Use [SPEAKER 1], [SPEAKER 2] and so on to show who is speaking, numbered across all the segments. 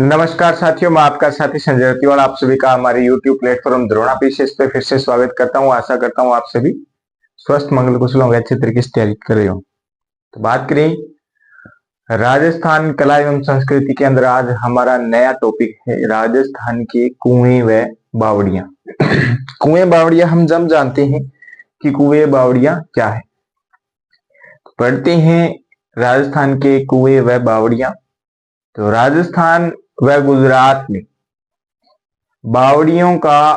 [SPEAKER 1] नमस्कार साथियों, मैं आपका साथी संजय रतिवाल आप सभी का हमारे YouTube प्लेटफॉर्म द्रोणा पीसीएस पे फिर से स्वागत करता हूं। आशा करता हूं आप सभी स्वस्थ मंगल कुशल होंगे, अच्छे तरीके से तैयारी कर रहे हो। तो बात करें राजस्थान कला एवं संस्कृति के अंदर, आज हमारा नया टॉपिक है राजस्थान के कुएं व बावड़ियां। कुएं बावड़ियां हम जब जानते हैं कि कुएं बावड़ियां क्या है, पढ़ते हैं राजस्थान के कुएं व बावड़ियां। तो राजस्थान व गुजरात में बावड़ियों का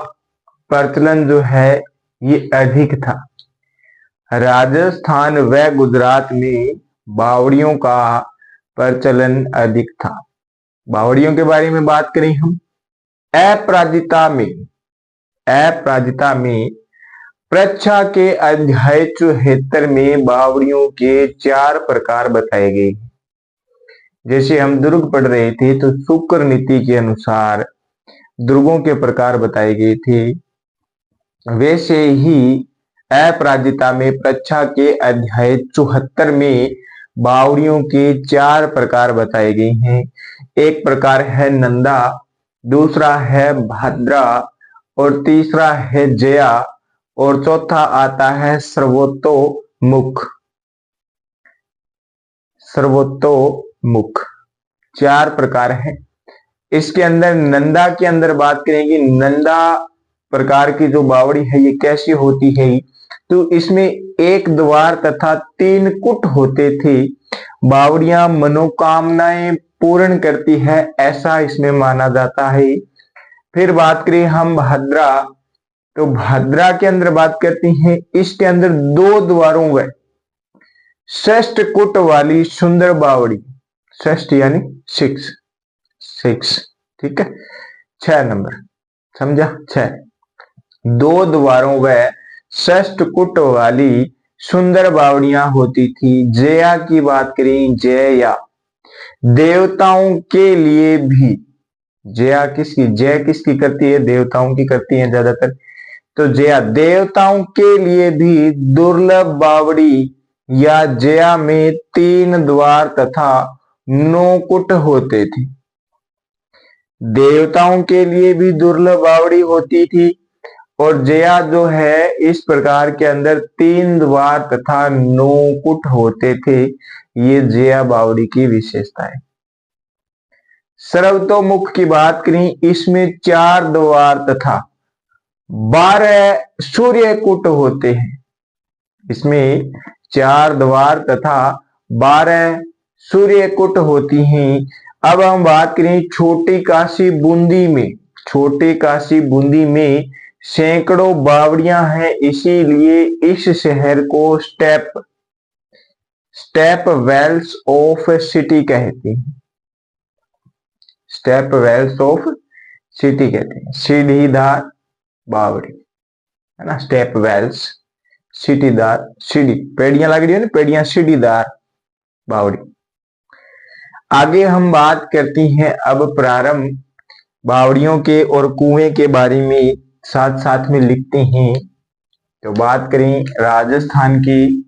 [SPEAKER 1] प्रचलन जो है ये अधिक था। राजस्थान व गुजरात में बावड़ियों का प्रचलन अधिक था। बावड़ियों के बारे में बात करें हम, अपराजिता में परीक्षा के अध्याय 74 में बावड़ियों के 4 प्रकार बताए गए। जैसे हम दुर्ग पढ़ रहे थे तो शुक्र नीति के अनुसार दुर्गों के प्रकार बताए गए थे, वैसे ही अपराजिता में परीक्षा के अध्याय 74 में बावड़ियों के 4 प्रकार बताए गए हैं। एक प्रकार है नंदा, दूसरा है भद्रा और तीसरा है जया और चौथा आता है सर्वोत्तोमुख। 4 प्रकार है। इसके अंदर नंदा के अंदर बात करेंगे, नंदा प्रकार की जो बावड़ी है ये कैसी होती है, तो इसमें एक द्वार तथा 3 कुट होते थे। बावड़ियां मनोकामनाएं पूर्ण करती है, ऐसा इसमें माना जाता है। फिर बात करें हम भद्रा, तो भद्रा के अंदर बात करते हैं, इसके अंदर 2 द्वारों व 6 कुट वाली सुंदर बावड़ी, 6 यानी 6, ठीक है। 6 नंबर समझा, 6 2 द्वारों व 6 कुट वाली सुंदर बावड़ियां होती थी। जया की बात करें, जया देवताओं के लिए भी, जया किसकी करती है, देवताओं की करती है ज्यादातर। तो जया देवताओं के लिए भी दुर्लभ बावड़ी या जया में 3 द्वार तथा 9 कुट होते थे। देवताओं के लिए भी दुर्लभ बावड़ी होती थी और जया जो है इस प्रकार के अंदर 3 द्वार तथा 9 कुट होते थे। ये जया बावड़ी की विशेषता है। सर्वतोमुख की बात करें, इसमें 4 द्वार तथा 12 सूर्य कुट होते हैं। इसमें 4 द्वार तथा 12 सूर्य कुट होती हैं। अब हम बात करें छोटी काशी बूंदी में सैकड़ों बावड़ियां हैं, इसीलिए इस शहर को स्टेप वेल्स ऑफ सिटी कहते हैं। स्टेप वेल्स ऑफ सिटी कहते हैं। सीढ़ीदार बावड़ी है ना, स्टेप वेल्स, सीढ़ीदार, सीढ़ी पेड़ियां लग रही है ना, पेड़ियां सीढ़ीदार बावड़ी। आगे हम बात करती हैं अब प्रारंभ बावड़ियों के और कुएं के बारे में साथ साथ में लिखते हैं। तो बात करें राजस्थान की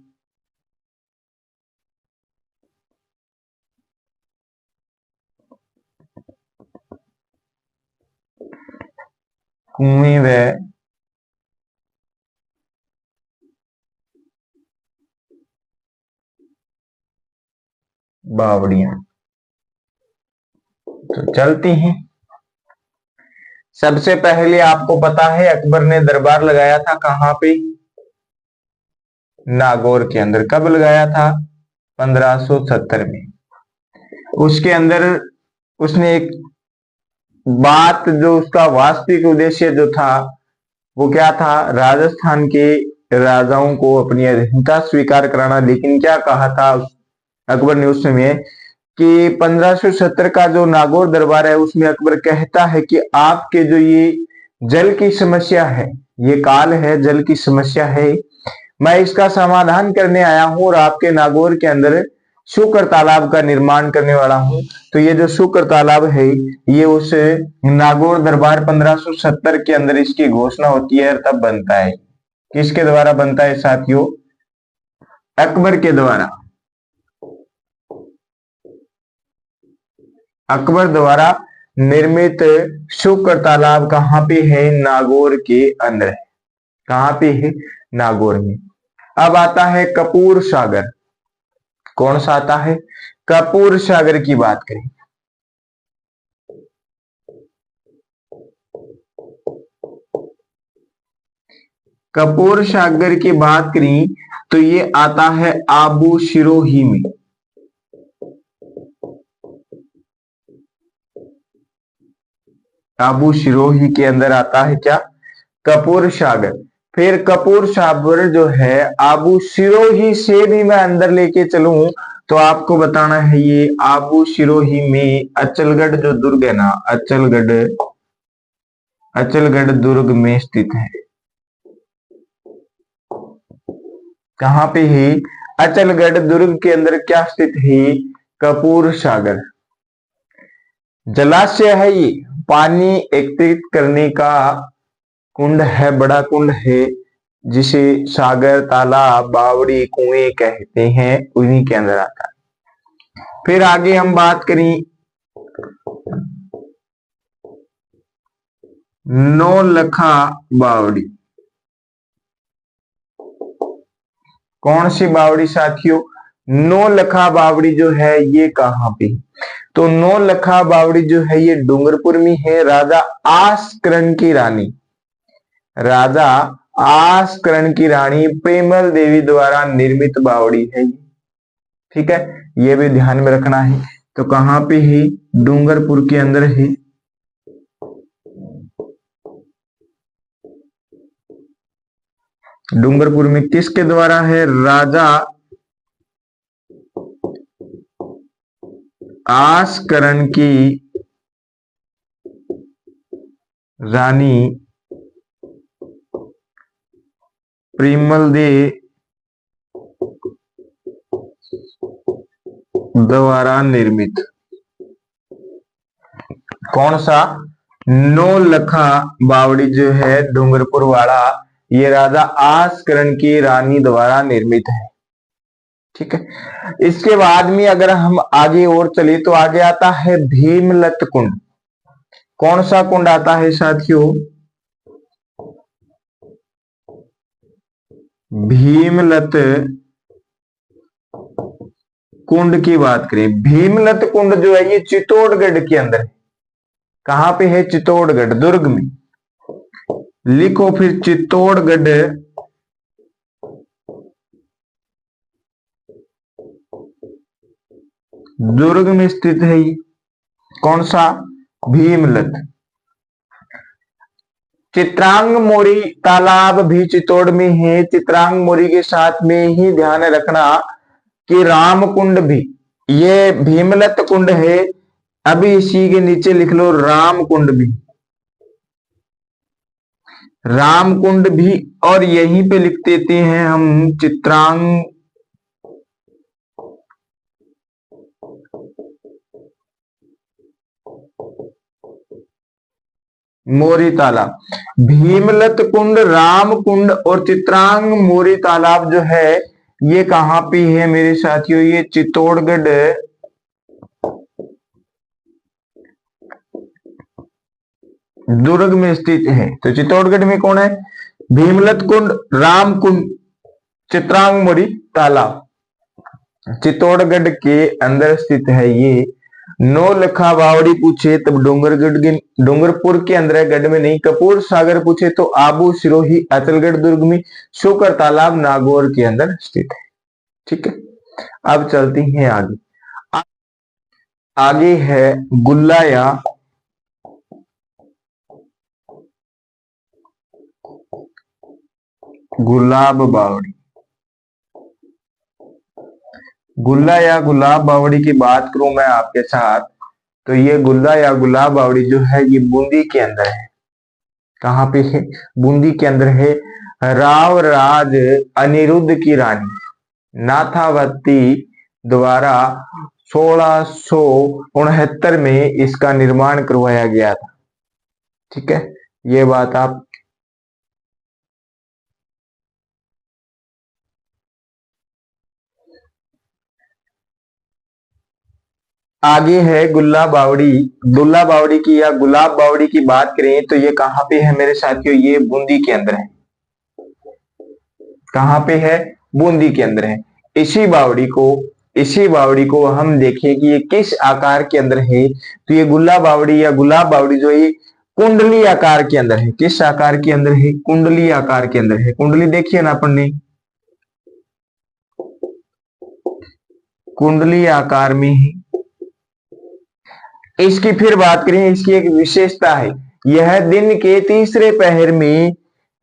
[SPEAKER 1] कुएं व बावड़ियां, तो चलती हैं। सबसे पहले आपको पता है अकबर ने दरबार लगाया था कहां पे, नागौर के अंदर। कब लगाया था, 1570 में। उसके अंदर उसने एक बात, जो उसका वास्तविक उद्देश्य जो था वो क्या था, राजस्थान के राजाओं को अपनी अधीनता स्वीकार कराना। लेकिन क्या कहा था अकबर ने उस समय कि 1570 का जो नागौर दरबार है उसमें अकबर कहता है कि आपके जो ये जल की समस्या है, ये काल है, जल की समस्या है, मैं इसका समाधान करने आया हूं और आपके नागौर के अंदर शुक्र तालाब का निर्माण करने वाला हूं। तो ये जो शुक्र तालाब है ये उस नागौर दरबार 1570 के अंदर इसकी घोषणा होती है, तब बनता है। किसके द्वारा बनता है साथियों, अकबर के द्वारा। अकबर द्वारा निर्मित शुक्र तालाब कहाँ पे है? नागौर के अंदर है। कहाँ पे है? नागौर में। अब आता है कपूर सागर। कौन सा आता है? कपूर सागर की बात करें। कपूर सागर की बात करें तो ये आता है आबू सिरोही में। आबू सिरोही के अंदर आता है क्या? कपूर सागर। फिर कपूर सागर जो है आबू सिरोही से भी मैं अंदर लेके चलूं तो आपको बताना है ये आबू सिरोही में अचलगढ़ जो दुर्ग है ना, अचलगढ़ दुर्ग में स्थित है। कहां पे है? अचलगढ़ दुर्ग के अंदर क्या स्थित है? कपूर सागर। जलाशय है ये, पानी एकत्रित करने का कुंड है, बड़ा कुंड है, जिसे सागर, तालाब, बावड़ी, कुएं कहते हैं, उन्हीं के अंदर आता है। फिर आगे हम बात करें नौलखा बावड़ी। कौन सी बावड़ी साथियों? नौलखा बावड़ी जो है ये कहां पे? तो नौलखा बावड़ी जो है ये डूंगरपुर में है। राजा आसकरण की रानी प्रेमल देवी द्वारा निर्मित बावड़ी है ये। ठीक है, ये भी ध्यान में रखना है। तो कहां पे है? डूंगरपुर के अंदर है। डूंगरपुर में किसके द्वारा है? राजा आसकरण की रानी प्रेमल देवी द्वारा निर्मित। कौन सा? नौलखा बावड़ी जो है डूंगरपुर वाला, ये राजा आसकरण की रानी द्वारा निर्मित है। ठीक है, इसके बाद में अगर हम आगे और चले तो आगे आता है भीमलत कुंड। कौन सा कुंड आता है साथियों? भीमलत कुंड की बात करें। भीमलत कुंड जो है ये चित्तौड़गढ़ के अंदर है। कहां पे है? चित्तौड़गढ़ दुर्ग में। लिखो फिर चित्तौड़गढ़ दुर्ग में स्थित है ये। कौन सा? भीमलत। चित्रांग मोरी तालाब भी चित्तौड़ में है। चित्रांग मोरी के साथ में ही ध्यान रखना कि रामकुंड भी, ये भीमलत कुंड है, अभी इसी के नीचे लिख लो रामकुंड भी। रामकुंड भी, और यहीं पे लिख देते हैं हम चित्रांग मोरी तालाब। भीमलत कुंड, राम कुंड और चित्रांग मोरी तालाब जो है ये कहां पे है मेरे साथियों? ये चित्तौड़गढ़ दुर्ग में स्थित है। तो चित्तौड़गढ़ में कौन है? भीमलत कुंड, राम कुंड, चित्रांग मोरी तालाब, चित्तौड़गढ़ के अंदर स्थित है ये। नौलखा बावड़ी पूछे तब डूंगरगढ़ के, डूंगरपुर के अंदर है, गढ़ में नहीं। कपूर सागर पूछे तो आबू सिरोही अचलगढ़ दुर्ग में। शुक्र तालाब नागौर के अंदर स्थित है। ठीक है, अब चलती हैं आगे। आगे है गुल्ला या गुलाब बावड़ी। गुल्ला या गुलाब बावड़ी की बात करूं मैं आपके साथ, तो ये गुल्ला या गुलाब बावड़ी जो है ये बूंदी के अंदर है। कहां पे है? बूंदी के अंदर है। राव राज अनिरुद्ध की रानी नाथावती द्वारा 1669 में इसका निर्माण करवाया गया था। ठीक है, ये बात आप आगे है गुल्ला बावड़ी। दुल्ला बावड़ी की या गुलाब बावड़ी की बात करें तो ये कहां पे है मेरे साथियों? ये बूंदी के अंदर है। कहां पे है? बूंदी के अंदर है। इसी बावड़ी को हम देखें कि ये किस आकार के अंदर है, तो ये गुल्ला बावड़ी या गुलाब बावड़ी जो है कुंडली आकार के अंदर है। किस आकार के अंदर है? कुंडली आकार के अंदर है। कुंडली देखिए ना अपन ने, कुंडली आकार में है। इसकी फिर बात करें, इसकी एक विशेषता है, यह दिन के तीसरे पहर में,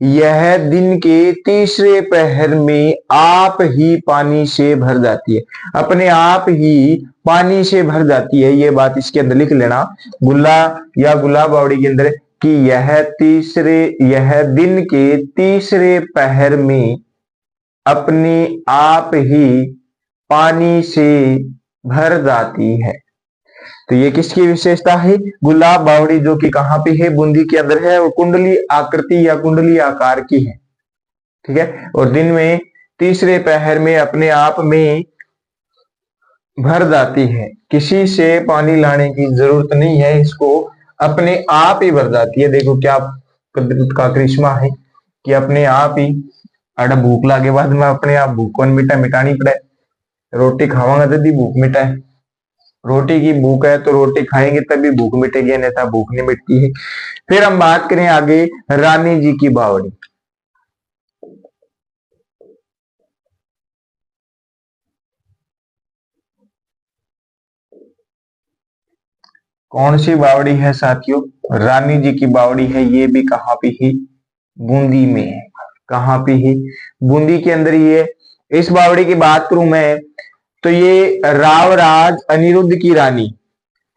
[SPEAKER 1] यह दिन के तीसरे पहर में आप ही पानी से भर जाती है। अपने आप ही पानी से भर जाती है। ये बात इसके अंदर लिख लेना, गुल्ला या गुलाब बावड़ी के अंदर, कि यह दिन के तीसरे पहर में अपने आप ही पानी से भर जाती है। तो ये किसकी विशेषता है? गुलाब बावड़ी, जो कि कहां पे है? बूंदी के अंदर है, और कुंडली आकृति या कुंडली आकार की है। ठीक है, और दिन में तीसरे पहर में अपने आप में भर जाती है। किसी से पानी लाने की जरूरत नहीं है, इसको अपने आप ही भर जाती है। देखो क्या कुदरत का करिश्मा है कि अपने आप ही, अड़ भूख लागे बाद में अपने आप भूख कौन मिटानी पड़े। रोटी खावांगा तभी भूख मिटाए। रोटी की भूख है तो रोटी खाएंगे तभी भूख मिटेगी, अन्यथा भूख नहीं मिटती है। फिर हम बात करें आगे रानी जी की बावड़ी। कौन सी बावड़ी है साथियों? रानी जी की बावड़ी है। ये भी कहां पे है? बूंदी में है। कहां पे है? बूंदी के अंदर ये। इस बावड़ी की बात करूं मैं तो ये रावराज अनिरुद्ध की रानी,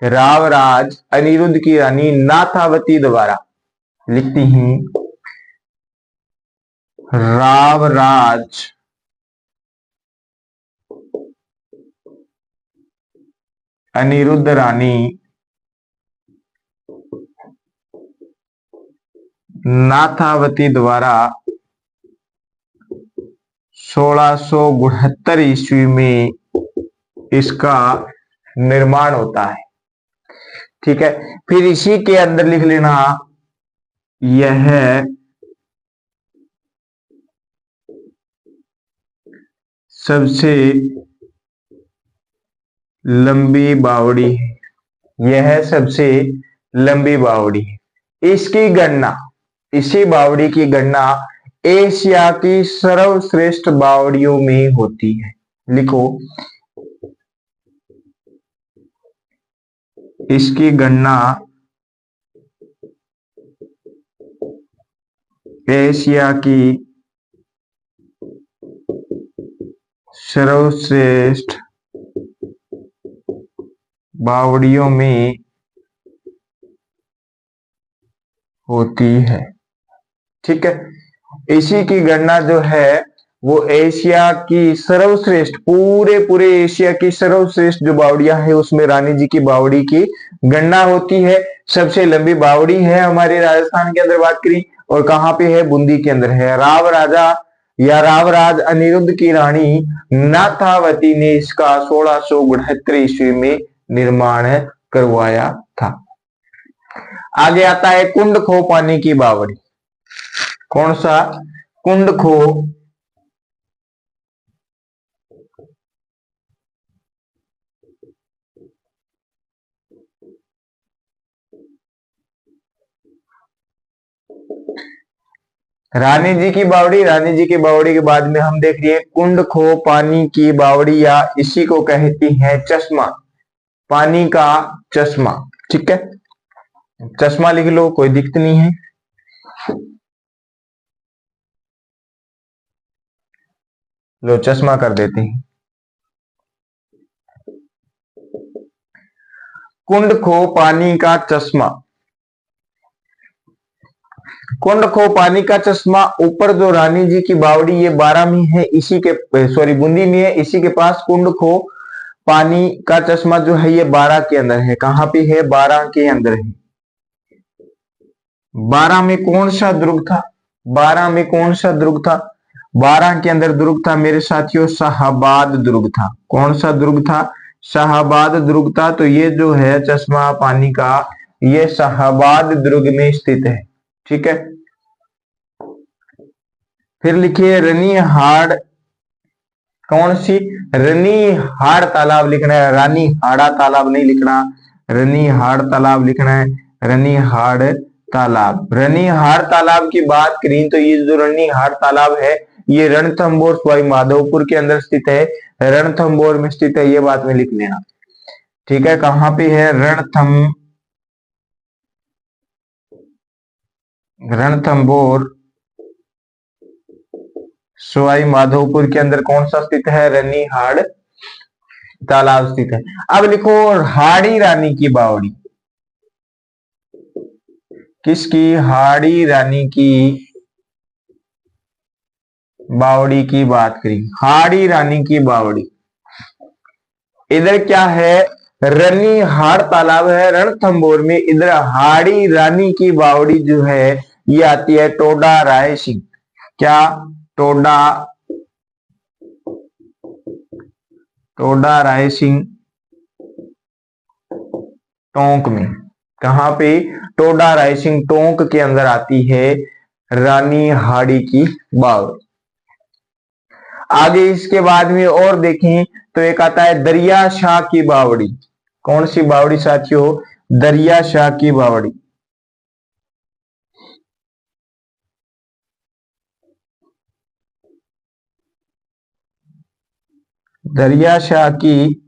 [SPEAKER 1] रावराज अनिरुद्ध की रानी नाथावती द्वारा, लिखती हैं रावराज अनिरुद्ध रानी नाथावती द्वारा 1669 ईस्वी में इसका निर्माण होता है। ठीक है, फिर इसी के अंदर लिख लेना, यह सबसे लंबी बावड़ी है। यह सबसे लंबी बावड़ी है। इसकी गणना, इसी बावड़ी की गणना एशिया की सर्वश्रेष्ठ बावड़ियों में होती है। लिखो, इसकी गणना एशिया की सर्वश्रेष्ठ बावड़ियों में होती है। ठीक है, इसी की गणना जो है वो एशिया की सर्वश्रेष्ठ, पूरे एशिया की सर्वश्रेष्ठ जो बावड़ियां है उसमें रानी जी की बावड़ी की गणना होती है। सबसे लंबी बावड़ी है हमारे राजस्थान के अंदर बात करी, और कहां पे है? बूंदी के अंदर है। राव राजा या रावराज अनिरुद्ध की रानी नाथावती ने इसका 1669 ईस्वी में निर्माण करवाया था। आगे आता है कुंड खो पानी की बावड़ी। कौन सा? कुंड खो रानी जी की बावड़ी। रानी जी की बावड़ी के बाद में हम देख रहे हैं कुंड खो पानी की बावड़ी, या इसी को कहती है चश्मा, पानी का चश्मा। ठीक है, चश्मा लिख लो, कोई दिक्कत नहीं है। लो चश्मा कर देते हैं। कुंड खो पानी का चश्मा। कुंड खो पानी का चश्मा, ऊपर जो रानी जी की बावड़ी ये 12 में है, इसी के बूंदी में है, इसी के पास कुंड खो पानी का चश्मा जो है ये 12 के अंदर है। कहां पे है? 12 के अंदर है। 12 में कौन सा दुर्ग था? 12 में कौन सा दुर्ग था? 12 के अंदर दुर्ग था मेरे साथियों शाहाबाद दुर्ग था। कौन सा दुर्ग था? शाहाबाद दुर्ग था, तो ये जो है चश्मा पानी का, ये शाहाबाद दुर्ग में स्थित है। ठीक है, फिर लिखिए रनीहाड़, कौन सी, रनीहाड़ तालाब लिखना है, रानी हाड़ा तालाब नहीं लिखना, रनीहाड़ तालाब लिखना है, रनीहाड़ तालाब। रनीहाड़ तालाब की बात करें तो ये जो रनीहाड़ तालाब है ये रणथंभौर सवाई माधोपुर के अंदर स्थित है, रणथंभौर में स्थित है, ये बात में लिख लेना। ठीक है, कहां पे है, रणथंभौर सवाई माधोपुर के अंदर कौन सा स्थित है, रनीहाड़ तालाब स्थित है। अब लिखो हाड़ी रानी की बावड़ी, किसकी, हाड़ी रानी की बावड़ी की बात करी, हाड़ी रानी की बावड़ी। इधर क्या है, रनीहाड़ तालाब है रणथंभौर में, इधर हाड़ी रानी की बावड़ी जो है ये आती है टोडा रायसिंह, क्या, टोडा रायसिंह टोंक में। कहां पे, टोडा रायसिंह टोंक के अंदर आती है रानी हाड़ी की बावड़ी। आगे इसके बाद में और देखें तो एक आता है दरिया शाह की बावड़ी, कौन सी बावड़ी साथियों, दरिया शाह की बावड़ी। दरिया शाह की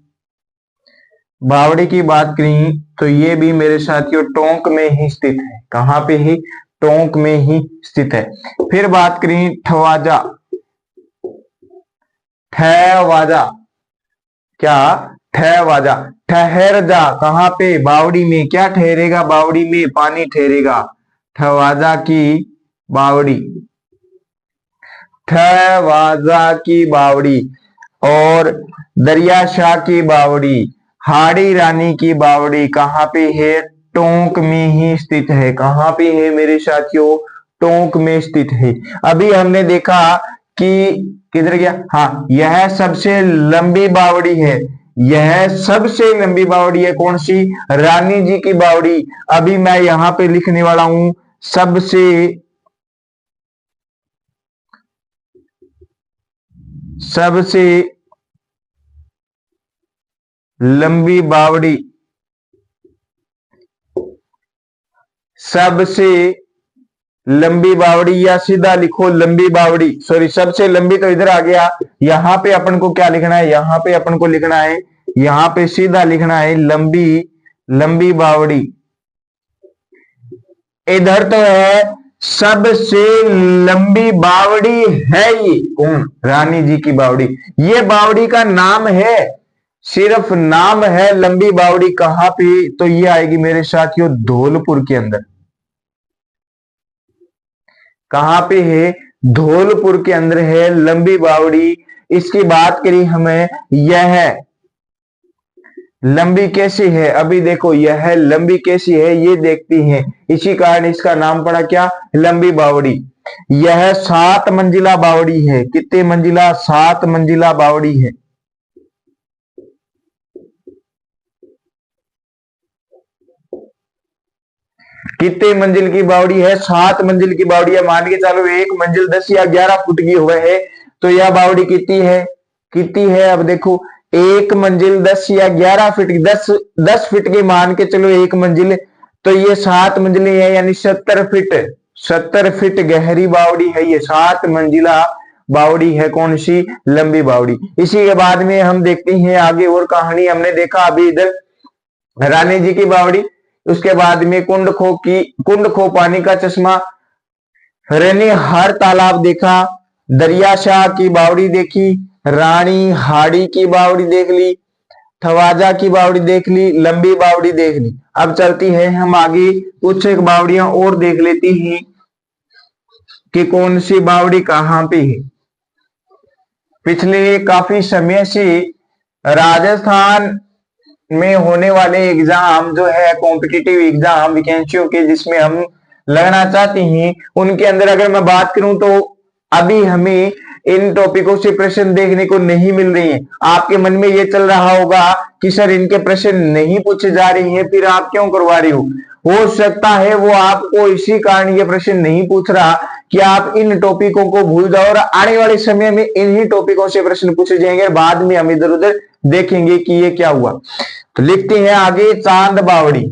[SPEAKER 1] बावड़ी की बात करें तो ये भी मेरे साथियों टोंक में ही स्थित है, कहां पे ही, टोंक में ही स्थित है। फिर बात करें ठवाजा, ठवाजा, क्या, ठवाजा, ठहर जा, कहां पे, बावड़ी में, क्या ठहरेगा, बावड़ी में पानी ठहरेगा, ठवाजा की बावड़ी, ठवाजा की बावड़ी। और दरिया शाह की बावड़ी, हाड़ी रानी की बावड़ी कहां पे है, टोंक में ही स्थित है, कहां पे है मेरे साथियों, टोंक में स्थित है। अभी हमने देखा कि किधर गया, हाँ, यह सबसे लंबी बावड़ी है, यह सबसे लंबी बावड़ी है, कौन सी, रानी जी की बावड़ी। अभी मैं यहां पे लिखने वाला हूं सबसे लंबी बावड़ी, सबसे लंबी बावड़ी, या सीधा लिखो लंबी बावड़ी, सॉरी सबसे लंबी तो इधर आ गया, यहां पे अपन को क्या लिखना है, यहां पे अपन को लिखना है, यहां पे सीधा लिखना है लंबी बावड़ी। इधर तो है सबसे लंबी बावड़ी है, ये कौन, रानी जी की बावड़ी। ये बावड़ी का नाम है, सिर्फ नाम है लंबी बावड़ी, कहां पे, तो ये आएगी मेरे साथियों धौलपुर के अंदर। कहां पे है, धौलपुर के अंदर है लंबी बावड़ी। इसकी बात करी हमें, यह लंबी कैसी है, अभी देखो यह लंबी कैसी है ये देखती हैं, इसी कारण इसका नाम पड़ा क्या, लंबी बावड़ी। यह 7 मंजिला बावड़ी है, कितने मंजिला, 7 मंजिला बावड़ी है। कितने मंजिल की बावड़ी है, 7 मंजिल की बावड़ी है। मान के चलो एक मंजिल 10 या 11 फुट की हुआ है, तो यह बावड़ी कितनी है, कितनी है, अब देखो एक मंजिल 10 या 11 फीट की, 10 फीट की मान के चलो एक मंजिल, तो ये 7 मंजिलें है, यानी 70 फीट गहरी बावड़ी है, ये 7 मंजिला बावड़ी है, कौन सी, लंबी बावड़ी। इसी के बाद में हम देखते हैं आगे और कहानी। हमने देखा अभी इधर रानी जी की बावड़ी, उसके बाद में कुंड खो पानी का चश्मा, रनीहाड़ तालाब देखा, दरिया शाह की बावड़ी देखी, रानी हाड़ी की बावड़ी देख ली, ठवाजा की बावड़ी देख ली, लंबी बावड़ी देख ली। अब चलती है हम आगे, कुछ एक बावड़ियां और देख लेती हैं कि कौन सी बावड़ी कहां पे है। पिछले काफी समय से राजस्थान में होने वाले एग्जाम जो है, कॉम्पिटिटिव एग्जाम वैकेंसियों के, जिसमें हम लगना चाहते हैं, उनके अंदर अगर मैं बात करूं तो अभी हमें इन टॉपिकों से प्रश्न देखने को नहीं मिल रही हैं। आपके मन में ये चल रहा होगा कि सर इनके प्रश्न नहीं पूछे जा रही हैं, फिर आप क्यों करवा रही हो सकता है वो आपको इसी कारण ये प्रश्न नहीं पूछ रहा कि आप इन टॉपिकों को भूल जाओ और आने वाले समय में इन्हीं टॉपिकों से प्रश्न पूछे जाएंगे, बाद में हम इधर उधर देखेंगे कि ये क्या हुआ। तो लिखते हैं आगे, चांद बावड़ी।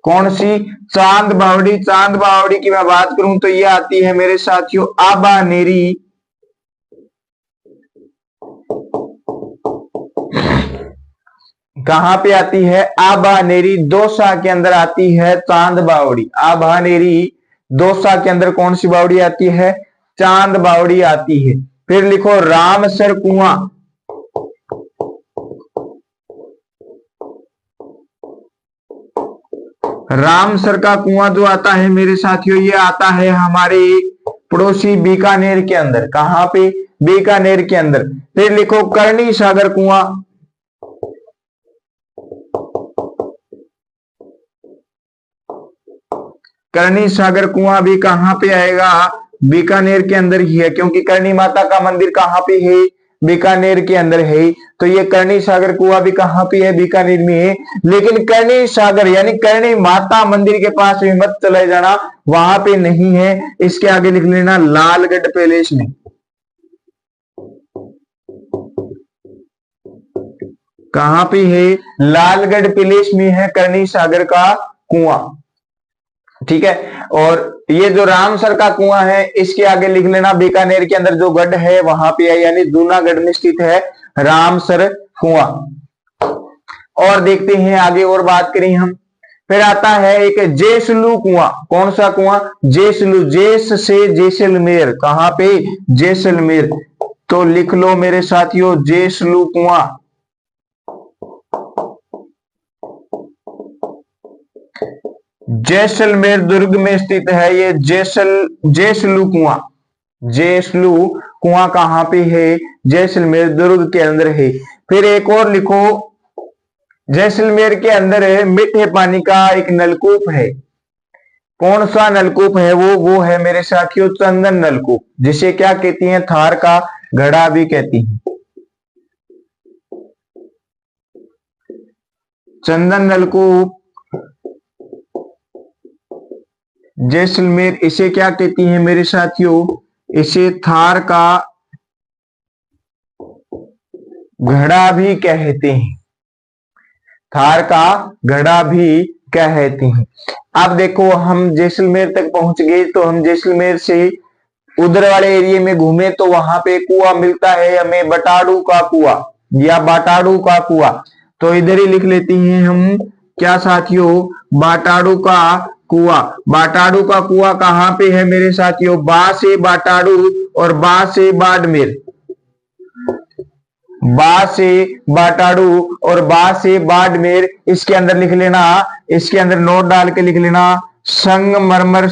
[SPEAKER 1] कौन सी? चांद बावड़ी। चांद बावड़ी की मैं बात करूं तो ये आती है मेरे साथियों आबानेरी। कहां पे आती है? आबानेरी दौसा के अंदर आती है चांद बावड़ी। आबानेरी दौसा के अंदर कौन सी बावड़ी आती है? चांद बावड़ी आती है। फिर लिखो रामसर कुआं। रामसर का कुआं जो आता है मेरे साथियों, ये आता है हमारे पड़ोसी बीकानेर के अंदर। कहां पे? बीकानेर के अंदर। फिर लिखो करणी सागर कुआं। करणी सागर कुआं भी कहां पे आएगा? बीकानेर के अंदर ही है, क्योंकि करणी माता का मंदिर कहां पे है? बीकानेर के अंदर है। तो ये करणी सागर कुआं भी कहां पे है? बीकानेर में है। लेकिन करणी सागर यानी करणी माता मंदिर के पास भी मत चले जाना, वहां पे नहीं है। इसके आगे लिख लेना लालगढ़ पैलेस में। कहां पे है? लालगढ़ पैलेस में है करणी सागर का कुआं। ठीक है। और ये जो रामसर का कुआं है, इसके आगे लिख लेना बीकानेर के अंदर जो गढ़ है वहां पे है, यानी जूनागढ़ में स्थित है रामसर कुआं। और देखते हैं आगे और बात करें हम। फिर आता है एक जेसलू कुआं। कौन सा कुआं? जेसलू। जेस से जैसलमेर। कहां पे? जैसलमेर। तो लिख लो मेरे साथियों जेसलू कुआं। जैसलमेर दुर्ग में स्थित है ये जेसलू कुआं। जेसलू कुआं कहां पे है? जैसलमेर दुर्ग के अंदर है। फिर एक और लिखो, जैसलमेर के अंदर है मीठे पानी का एक नलकूप है। कौन सा नलकूप है वो है मेरे साथियों चंदन नलकूप, जिसे क्या कहती हैं? थार का घड़ा भी कहती हैं। चंदन नलकूप जैसलमेर, इसे क्या कहती हैं मेरे साथियों? इसे थार का घड़ा भी कहते हैं। थार का घड़ा भी कहते हैं। अब देखो हम जैसलमेर तक पहुंच गए, तो हम जैसलमेर से उधर वाले एरिया में घूमे तो वहां पे कुआं मिलता है हमें, बटाड़ू का कुआं या बाटाड़ू का कुआं। तो इधर ही लिख लेते हैं हम, क्या साथियों? बाटाड़ू का कुआं। बाटाड़ू का कुआं कहां पे है मेरे साथियों? बा से बाटाड़ू और बा से बाड़मेर। बा से बाटाड़ू और बा से बाड़मेर। इसके अंदर लिख लेना, इसके अंदर नोट डाल के लिख लेना संगमरमर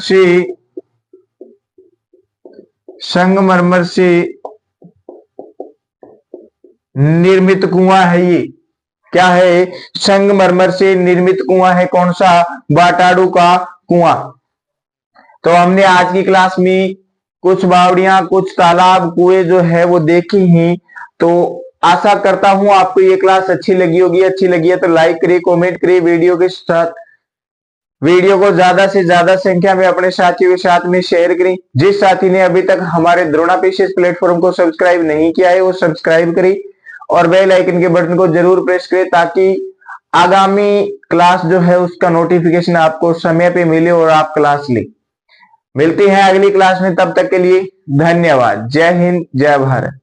[SPEAKER 1] से निर्मित कुआं है। ये क्या है? संगमरमर से निर्मित कुआं है। कौन सा? बाटाड़ू का कुआं। तो हमने आज की क्लास में कुछ बावड़ियां, कुछ तालाब, कुएं जो है वो देखी ही। तो आशा करता हूं आपको ये क्लास अच्छी लगी होगी। अच्छी लगी है तो लाइक करिए, कमेंट करिए, वीडियो को ज्यादा से ज्यादा संख्या में अपने साथियों के साथ में शेयर करें। जिस साथी ने अभी तक हमारे द्रोणा पेशेस प्लेटफॉर्म को सब्सक्राइब नहीं किया है वो सब्सक्राइब करें और बेल आइकन के बटन को जरूर प्रेस करें, ताकि आगामी क्लास जो है उसका नोटिफिकेशन आपको समय पे मिले और आप क्लास ले। मिलते हैं अगली क्लास में, तब तक के लिए धन्यवाद। जय हिंद, जय भारत।